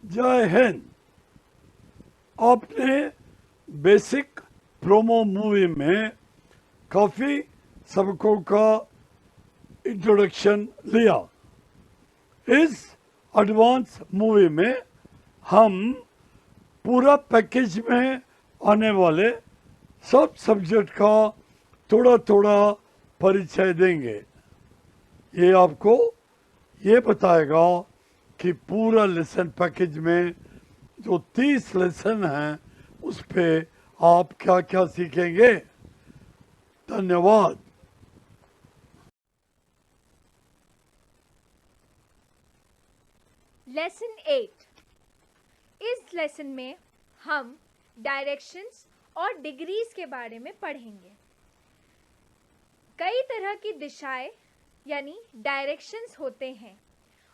जय हिंद। आपने basic promo movie में काफ़ी सबकों का इंट्रोडक्शन लिया। इस एडवांस मूवी में हम पूरा पैकेज में आने वाले सब सब्जेक्ट का थोड़ा थोड़ा परिचय देंगे। ये आपको ये बताएगा कि पूरा लेसन पैकेज में जो 30 लेसन हैं उस पे आप क्या क्या सीखेंगे। धन्यवाद। लेसन 8। इस लेसन में हम डायरेक्शंस और डिग्रीज के बारे में पढ़ेंगे। कई तरह की दिशाएं यानी डायरेक्शंस होते हैं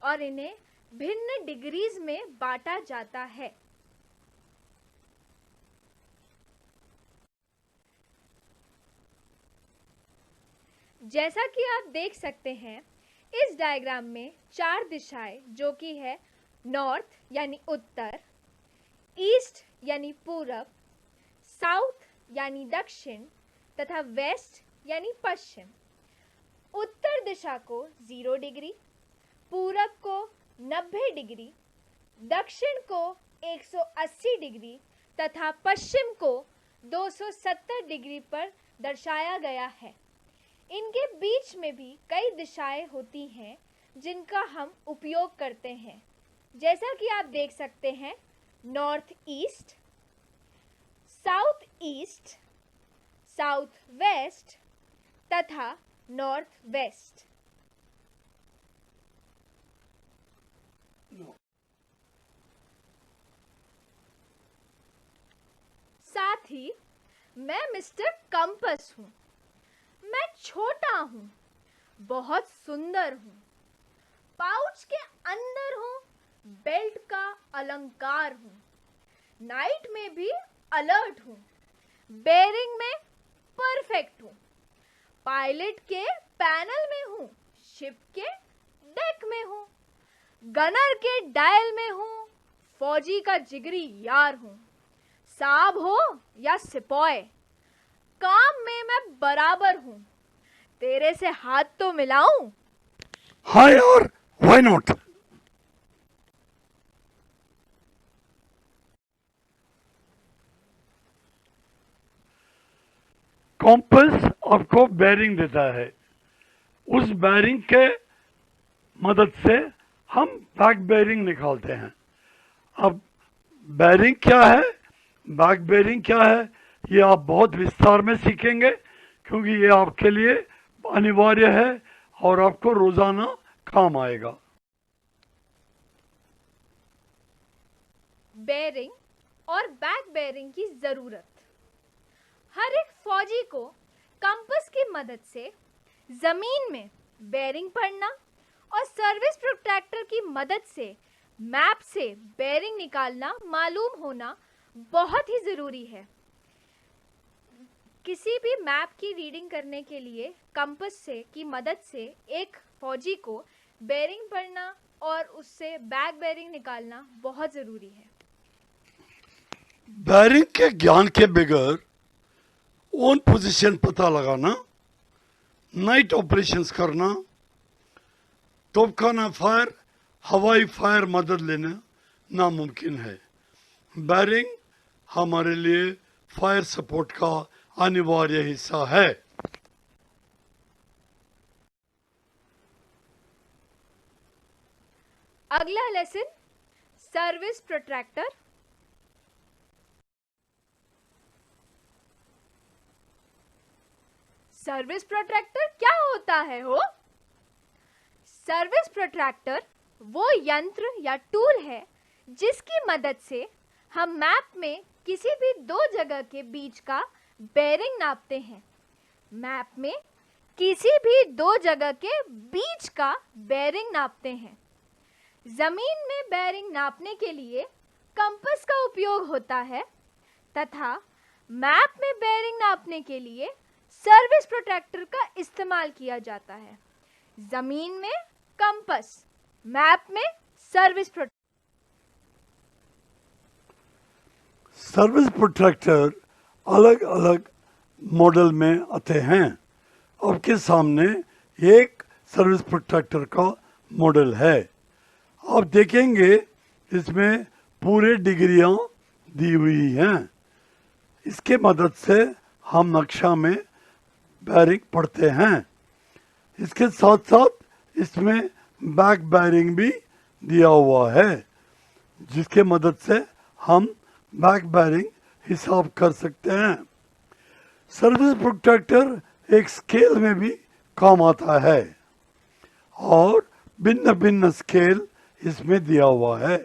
और इन्हें भिन्न डिग्रीज में बांटा जाता है। जैसा कि आप देख सकते हैं, इस डायग्राम में 4 दिशाएं जो कि है नॉर्थ यानी उत्तर, ईस्ट यानी पूरब, साउथ यानी दक्षिण तथा वेस्ट यानी पश्चिम। उत्तर दिशा को 0 डिग्री, पूरब को 90 डिग्री, दक्षिण को 180 डिग्री तथा पश्चिम को 270 डिग्री पर दर्शाया गया है। इनके बीच में भी कई दिशाएं होती हैं जिनका हम उपयोग करते हैं, जैसा कि आप देख सकते हैं north east, south east, south west तथा नॉर्थ वेस्ट। साथ ही मैं मिस्टर कंपस हूं। मैं छोटा हूं, बहुत सुंदर हूं, पाउच के अंदर हूं, बेल्ट का अलंकार हूं, नाइट में भी अलर्ट हूं, बेयरिंग में परफेक्ट हूं, पायलट के पैनल में हूं, शिप के डेक में हूं, गनर के डायल में हूं, फौजी का जिगरी यार हूं, साहब हो या सिपाही, काम में मैं बराबर हूं, तेरे से हाथ तो मिलाऊं? हाँ यार, व्हाई नॉट। कॉम्पस आपको बेरिंग देता है। उस बेरिंग के मदद से हम बैक बेरिंग निकालते हैं। अब बेरिंग क्या है, बैक बेरिंग क्या है, ये आप बहुत विस्तार में सीखेंगे क्योंकि ये आपके लिए अनिवार्य है और आपको रोजाना काम आएगा। बेयरिंग और बैक बेयरिंग की जरूरत। हर एक फौजी को कंपास की मदद से जमीन में बेयरिंग पढ़ना और सर्विस प्रोट्रैक्टर की मदद से मैप से बेयरिंग निकालना मालूम होना बहुत ही जरूरी है। किसी भी मैप की रीडिंग करने के लिए कंपास से की मदद से एक फौजी को बेयरिंग पढ़ना और उससे बैक बेयरिंग निकालना बहुत जरूरी है। बेरिंग के ज्ञान के बगैर ऑन पोजीशन पता लगाना, नाइट ऑपरेशंस करना, तोपखाना फायर, हवाई फायर मदद लेना नामुमकिन है। बेरिंग हमारे लिए फायर सपोर्ट का अनिवार्य हिस्सा है। अगला lesson service protractor. Service protractor क्या होता है हो? सर्विस प्रोट्रैक्टर वो यंत्र या टूल है जिसकी मदद से हम मैप में किसी भी 2 जगह के बीच का बेयरिंग नापते हैं। मैप में किसी भी 2 जगह के बीच का बेयरिंग नापते हैं। जमीन में बेयरिंग नापने के लिए कंपास का उपयोग होता है तथा मैप में बेयरिंग नापने के लिए सर्विस प्रोट्रैक्टर का इस्तेमाल किया जाता है। जमीन में कंपास, मैप में सर्विस प्रोट्रैक्टर। सर्विस प्रोट्रैक्टर अलग अलग मॉडल में आते हैं। आपके सामने एक सर्विस प्रोट्रैक्टर का मॉडल है। आप देखेंगे इसमें पूरे डिग्रियां दी हुई हैं। इसके मदद से हम नक्शा में बैरिंग पढ़ते हैं। इसके साथ साथ इसमें बैक बैरिंग भी दिया हुआ है, जिसके मदद से हम बैक बैरिंग हिसाब कर सकते हैं। सर्विस प्रोट्रैक्टर एक स्केल में भी काम आता है और भिन्न भिन्न स्केल इसमें दिया हुआ है।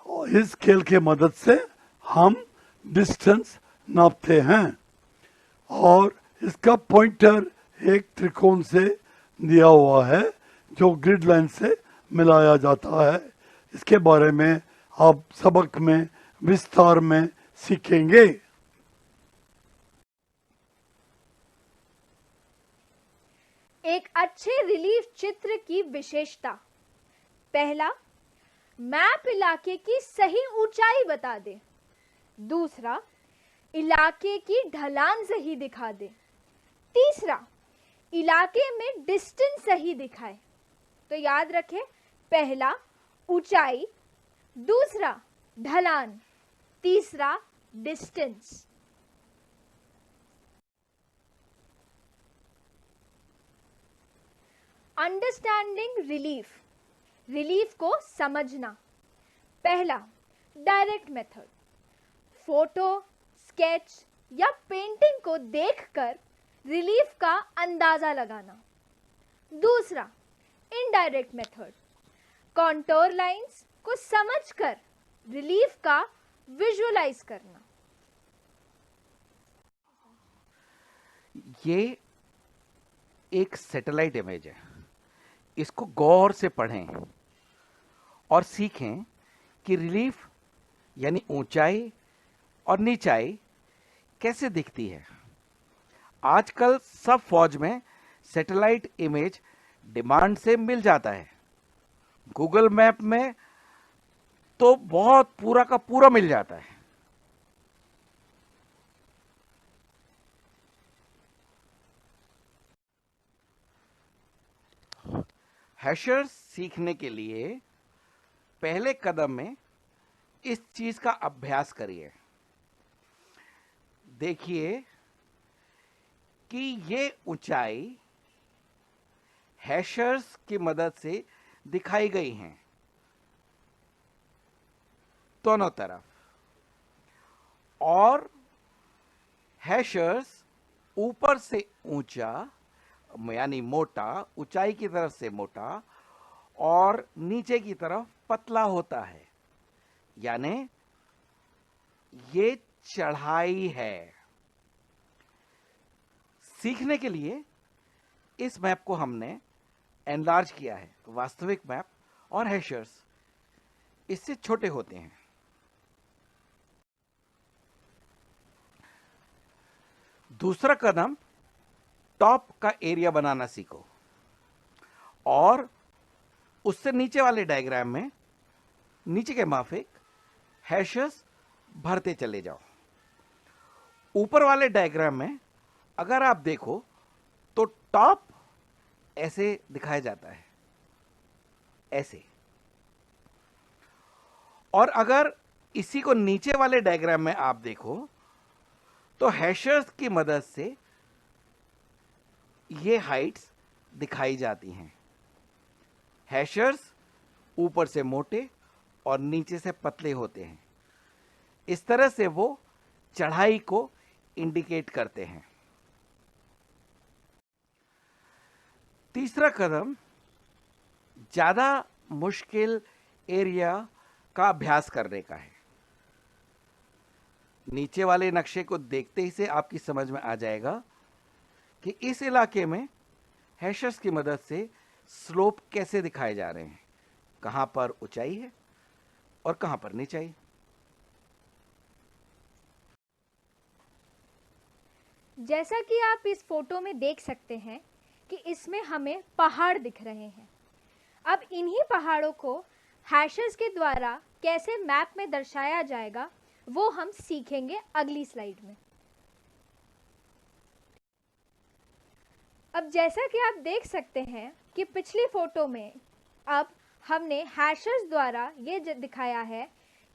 और इस स्केल के मदद से हम डिस्टेंस नापते हैं और इसका पॉइंटर एक त्रिकोण से दिया हुआ है जो ग्रिड लाइन से मिलाया जाता है। इसके बारे में आप सबक में विस्तार में सीखेंगे। एक अच्छे रिलीफ चित्र की विशेषता। पहला, मैप इलाके की सही ऊंचाई बता दे। दूसरा, इलाके की ढलान सही दिखा दे। तीसरा, इलाके में डिस्टेंस सही दिखाए। तो याद रखें, पहला ऊंचाई, दूसरा ढलान, तीसरा डिस्टेंस। अंडरस्टैंडिंग रिलीफ, रिलीफ को समझना। पहला, डायरेक्ट मेथड, फोटो, स्केच या पेंटिंग को देखकर रिलीफ का अंदाजा लगाना। दूसरा, इनडायरेक्ट मेथड, कॉन्टोर लाइंस को समझकर रिलीफ का विजुअलाइज करना। ये एक सैटेलाइट इमेज है। इसको गौर से पढ़ें और सीखें कि रिलीफ यानी ऊंचाई और नीचाई कैसे दिखती है। आजकल सब फौज में सैटेलाइट इमेज डिमांड से मिल जाता है। गूगल मैप में तो बहुत पूरा का पूरा मिल जाता है। हैशर्स सीखने के लिए पहले कदम में इस चीज का अभ्यास करिए। देखिए कि ये ऊंचाई हैशर्स की मदद से दिखाई गई हैं दोनों तरफ, और हैशर्स ऊपर से ऊंचा यानी मोटा, ऊंचाई की तरफ से मोटा और नीचे की तरफ पतला होता है, यानी ये चढ़ाई है। सीखने के लिए इस मैप को हमने एनलार्ज किया है। वास्तविक मैप और हैशर्स इससे छोटे होते हैं। दूसरा कदम, टॉप का एरिया बनाना सीखो और उससे नीचे वाले डायग्राम में नीचे के माफिक हैशेस भरते चले जाओ। ऊपर वाले डायग्राम में अगर आप देखो तो टॉप ऐसे दिखाया जाता है, ऐसे। और अगर इसी को नीचे वाले डायग्राम में आप देखो तो हैशर्स की मदद से ये हाइट्स दिखाई जाती हैं। हैशर्स ऊपर से मोटे और नीचे से पतले होते हैं। इस तरह से वो चढ़ाई को इंडिकेट करते हैं। तीसरा कदम, ज्यादा मुश्किल एरिया का अभ्यास करने का है। नीचे वाले नक्शे को देखते ही से आपकी समझ में आ जाएगा कि इस इलाके में हैशर्स की मदद से स्लोप कैसे दिखाए जा रहे हैं, कहां पर ऊंचाई है और कहां पर नीचाई। जैसा कि आप इस फोटो में देख सकते हैं कि इसमें हमें पहाड़ दिख रहे हैं। अब इन्हीं पहाड़ों को हैशर्स के द्वारा कैसे मैप में दर्शाया जाएगा वो हम सीखेंगे अगली स्लाइड में। अब जैसा कि आप देख सकते हैं कि पिछली फोटो में अब हमने हैशर्स द्वारा ये दिखाया है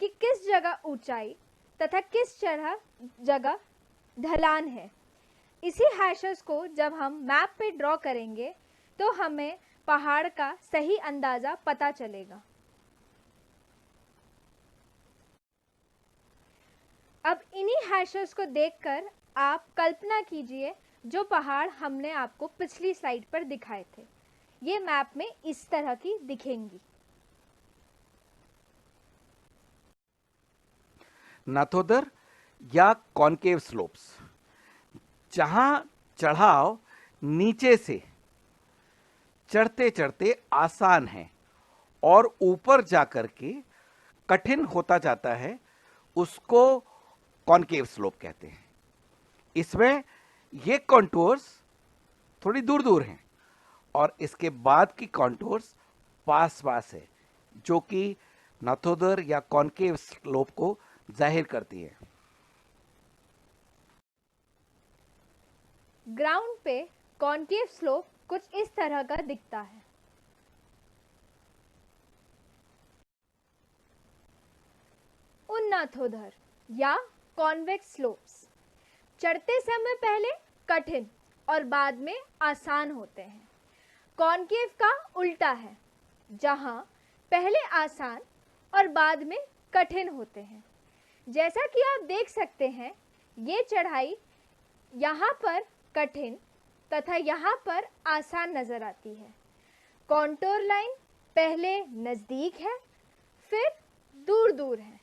कि किस जगह ऊंचाई तथा किस जगह ढलान है। इसी हैशर्स को जब हम मैप पे ड्रॉ करेंगे तो हमें पहाड़ का सही अंदाजा पता चलेगा। अब इन्हीं हैशर्स को देखकर आप कल्पना कीजिए जो पहाड़ हमने आपको पिछली स्लाइड पर दिखाए थे, ये मैप में इस तरह की दिखेंगी। नाथोदर या कॉनकेव स्लोप्स, जहां चढ़ाव नीचे से चढ़ते चढ़ते आसान है और ऊपर जाकर के कठिन होता जाता है, उसको कॉनकेव स्लोप कहते हैं। इसमें ये कॉन्टूर्स थोड़ी दूर दूर हैं और इसके बाद की कॉन्टूर्स पास पास है, जो कि नाथोदर या कॉनकेव स्लोप को जाहिर करती है। ग्राउंड पे कॉनकेव स्लोप कुछ इस तरह का दिखता है। उन्नाथोदर या कॉन्वेक्स स्लोप्स चढ़ते समय पहले कठिन और बाद में आसान होते हैं। कॉनकेव का उल्टा है, जहां पहले आसान और बाद में कठिन होते हैं। जैसा कि आप देख सकते हैं, ये चढ़ाई यहाँ पर कठिन तथा यहाँ पर आसान नजर आती है। कॉन्टूर लाइन पहले नजदीक है, फिर दूर दूर है।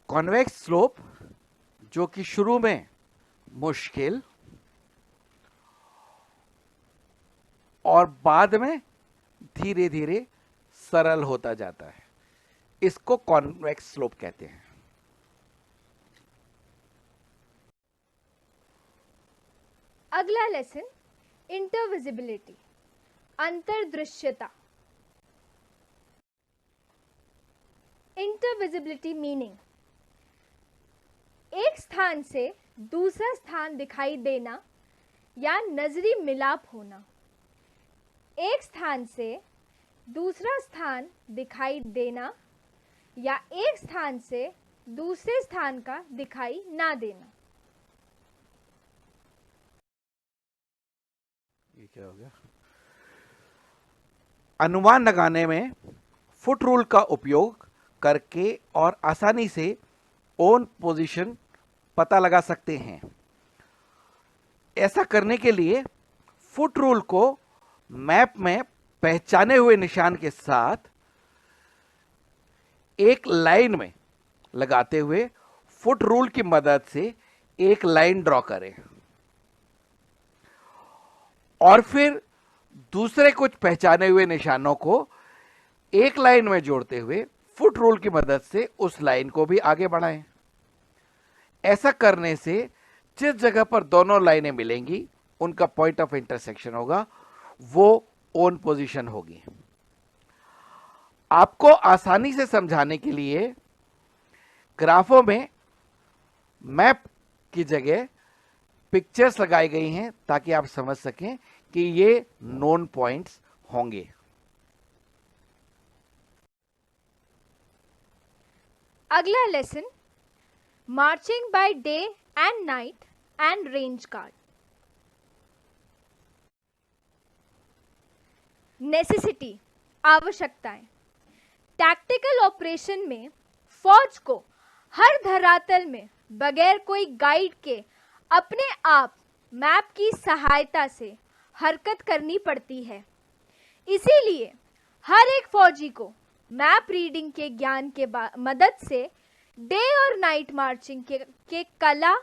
कॉन्वेक्स स्लोप, जो कि शुरू में मुश्किल और बाद में धीरे धीरे सरल होता जाता है, इसको कॉन्वेक्स स्लोप कहते हैं। अगला लेसन इंटरविजिबिलिटी, अंतर्दृश्यता। इंटरविजिबिलिटी मीनिंग एक स्थान से दूसरा स्थान दिखाई देना या नजरी मिलाप होना। एक स्थान से दूसरा स्थान दिखाई देना या एक स्थान से दूसरे स्थान का दिखाई ना देना। ये क्या हो गया? अनुमान लगाने में फुट रूल का उपयोग करके और आसानी से ओन पोजीशन पता लगा सकते हैं। ऐसा करने के लिए फुट रूल को मैप में पहचाने हुए निशान के साथ एक लाइन में लगाते हुए फुट रूल की मदद से एक लाइन ड्रॉ करें और फिर दूसरे कुछ पहचाने हुए निशानों को एक लाइन में जोड़ते हुए फुट रूल की मदद से उस लाइन को भी आगे बढ़ाएं। ऐसा करने से जिस जगह पर दोनों लाइनें मिलेंगी उनका पॉइंट ऑफ इंटरसेक्शन होगा, वो ओन पोजीशन होगी। आपको आसानी से समझाने के लिए ग्राफों में मैप की जगह पिक्चर्स लगाई गई हैं ताकि आप समझ सकें कि ये नोन पॉइंट्स होंगे। अगला lesson marching by day and night and range guard. Necessity, आवश्यकताएं। टैक्टिकल ऑपरेशन में फौज को हर धरातल में बगैर कोई गाइड के अपने आप मैप की सहायता से हरकत करनी पड़ती है। इसीलिए हर एक फौजी को मैप रीडिंग के ज्ञान के मदद से डे और नाइट मार्चिंग के कला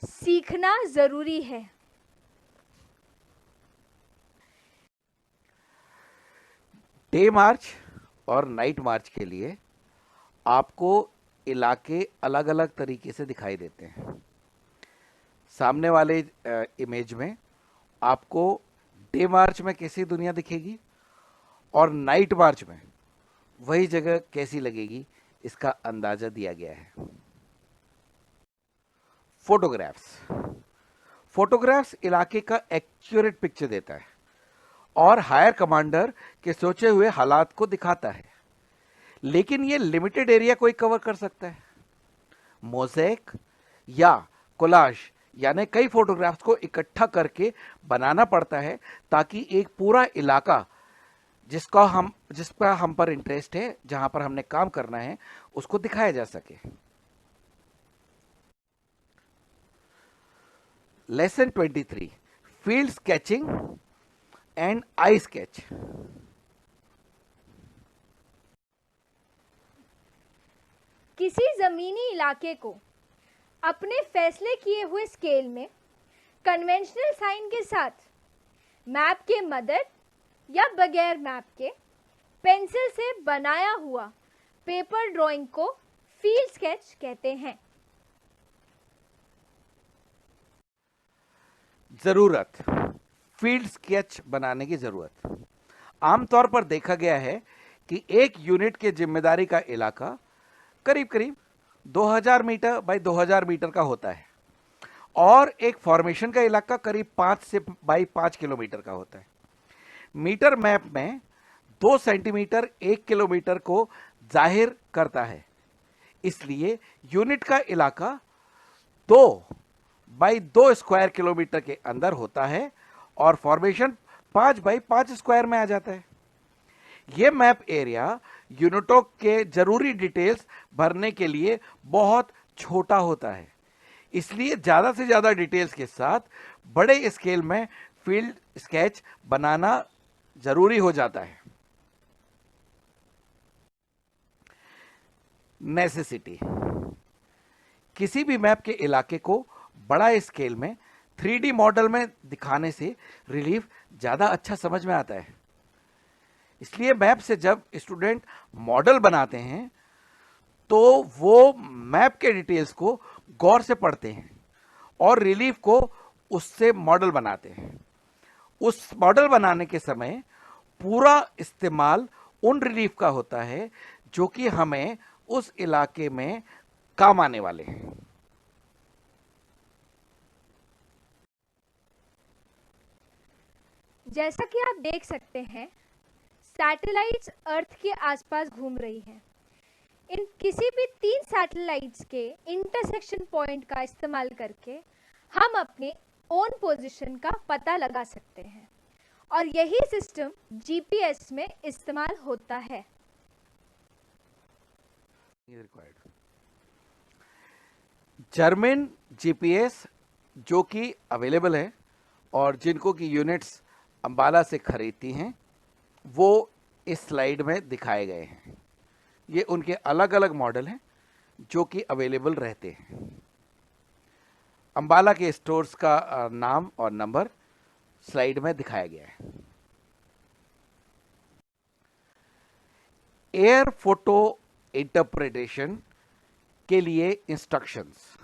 सीखना जरूरी है। डे मार्च और नाइट मार्च के लिए आपको इलाके अलग अलग तरीके से दिखाई देते हैं। सामने वाले इमेज में आपको डे मार्च में कैसी दुनिया दिखेगी और नाइट मार्च में वही जगह कैसी लगेगी, इसका अंदाजा दिया गया है। फोटोग्राफ्स इलाके का एक्यूरेट पिक्चर देता है और हायर कमांडर के सोचे हुए हालात को दिखाता है, लेकिन ये लिमिटेड एरिया कोई कवर कर सकता है। मोज़ेक या कोलाज यानी कई फोटोग्राफ्स को इकट्ठा करके बनाना पड़ता है ताकि एक पूरा इलाका जिस पर हम पर इंटरेस्ट है, जहां पर हमने काम करना है, उसको दिखाया जा सके। Lesson 23, field sketching and I sketch. किसी जमीनी इलाके को अपने फैसले किए हुए स्केल में कन्वेंशनल साइन के साथ, मैप के मदद या बगैर मैप के, पेंसिल से बनाया हुआ पेपर ड्राइंग को फील्ड स्केच कहते हैं। जरूरत, फील्ड स्केच बनाने की जरूरत। आमतौर पर देखा गया है कि एक यूनिट के जिम्मेदारी का इलाका करीब करीब 2000 मीटर बाई 2000 मीटर का होता है और एक फॉर्मेशन का इलाका करीब 5 से बाई 5 किलोमीटर का होता है। मीटर मैप में 2 सेंटीमीटर 1 किलोमीटर को जाहिर करता है, इसलिए यूनिट का इलाका 2 बाई 2 स्क्वायर किलोमीटर के अंदर होता है और फॉर्मेशन 5 बाई 5 स्क्वायर में आ जाता है। यह मैप एरिया यूनिटों के जरूरी डिटेल्स भरने के लिए बहुत छोटा होता है, इसलिए ज्यादा से ज्यादा डिटेल्स के साथ बड़े स्केल में फील्ड स्केच बनाना जरूरी हो जाता है। नेसेसिटी, किसी भी मैप के इलाके को बड़ा स्केल में 3D मॉडल में दिखाने से रिलीफ ज्यादा अच्छा समझ में आता है, इसलिए मैप से जब स्टूडेंट मॉडल बनाते हैं तो वो मैप के डिटेल्स को गौर से पढ़ते हैं और रिलीफ को उससे मॉडल बनाते हैं। उस मॉडल बनाने के समय पूरा इस्तेमाल उन रिलीफ का होता है जो कि हमें उस इलाके में काम आने वाले हैं। जैसा कि आप देख सकते हैं, सैटेलाइट्स अर्थ के आसपास घूम रही हैं। इन किसी भी 3 सैटेलाइट्स के इंटरसेक्शन पॉइंट का इस्तेमाल करके हम अपने ओन पोजीशन का पता lगा सकते हैं और यही सिस्टम जीपीएस में इस्तेमाल होता है। जर्मन जीपीएस जो कि अवेलेबल है और जिनको की यूनिट्स अंबाला से खरीदती हैं, वो इस स्लाइड में दिखाए गए हैं। ये उनके अलग अलग मॉडल हैं जो कि अवेलेबल रहते हैं। अंबाला के स्टोर्स का नाम और नंबर स्लाइड में दिखाया गया है। एयर फोटो इंटरप्रिटेशन के लिए इंस्ट्रक्शंस।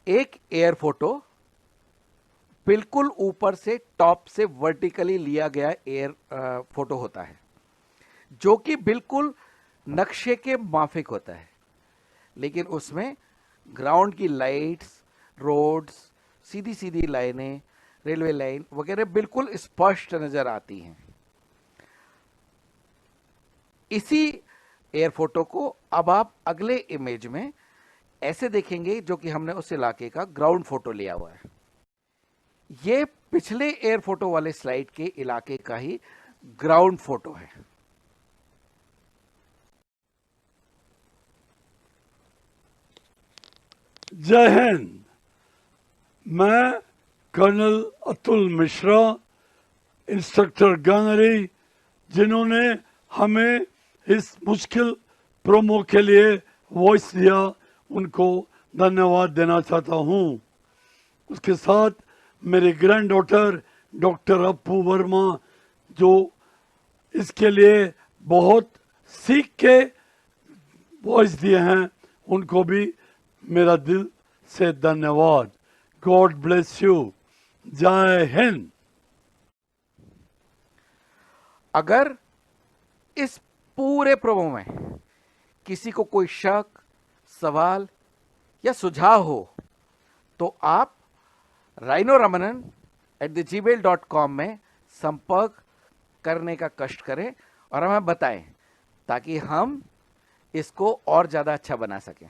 एक एयर फोटो बिल्कुल ऊपर से टॉप से वर्टिकली लिया गया एयर फोटो होता है जो कि बिल्कुल नक्शे के माफिक होता है, लेकिन उसमें ग्राउंड की लाइट्स, रोड्स, सीधी सीधी लाइनें, रेलवे लाइन वगैरह बिल्कुल स्पष्ट नजर आती हैं। इसी एयर फोटो को अब आप अगले इमेज में ऐसे देखेंगे जो कि हमने उस इलाके का ग्राउंड फोटो लिया हुआ है। ये पिछले एयर फोटो वाले स्लाइड के इलाके का ही ग्राउंड फोटो है। जय हिंद। मैं colonel Atul Mishra, instructor gunnery, जिन्होंने हमें इस मुश्किल प्रोमो के लिए वॉइस दिया, उनको धन्यवाद देना चाहता हूं। उसके साथ मेरे grand daughter doctor Appu Verma, जो इसके लिए बहुत सीख के वॉइस दिए हैं, उनको भी मेरा दिल से धन्यवाद। God bless you. जय हिंद। अगर इस पूरे प्रोमो में किसी को कोई शक, सवाल या सुझाव हो तो आप rhinoramanan@gmail.com में संपर्क करने का कष्ट करें और हमें बताएं ताकि हम इसको और ज़्यादा अच्छा बना सकें।